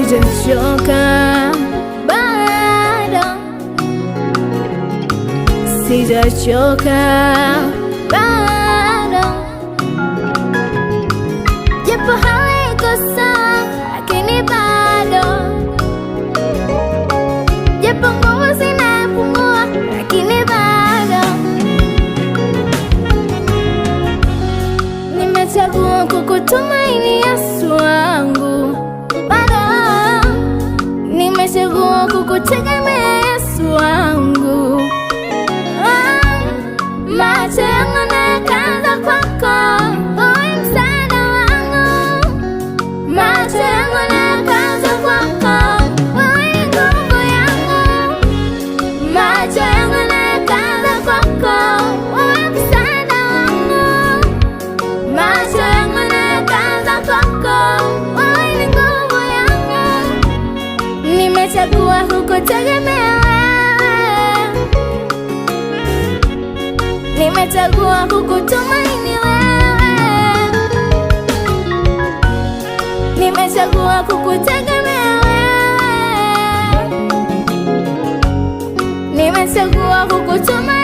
sijachoka bado, sijachoka bado, japo haiko sawa lakini bado, japo nguvu zinapungua lakini bado, nimechagua kukutumaini Yesu wangu, bado nimechagua kukutegemea Yesu wangu. Macho yangu nayakaza kwako, uwe msaada wangu. Macho yangu nayakaza kwako, uwe nguvu yangu. Macho yangu nayakaza kwako, uwe msaada wangu. Macho yangu nayakaza kwako, uwe nguvu yangu. Nimechagua kukutegemea wewe, nimechagua kukutumaini wewe, nimechagua kukutegemea wewe, nimechagua kukutumaini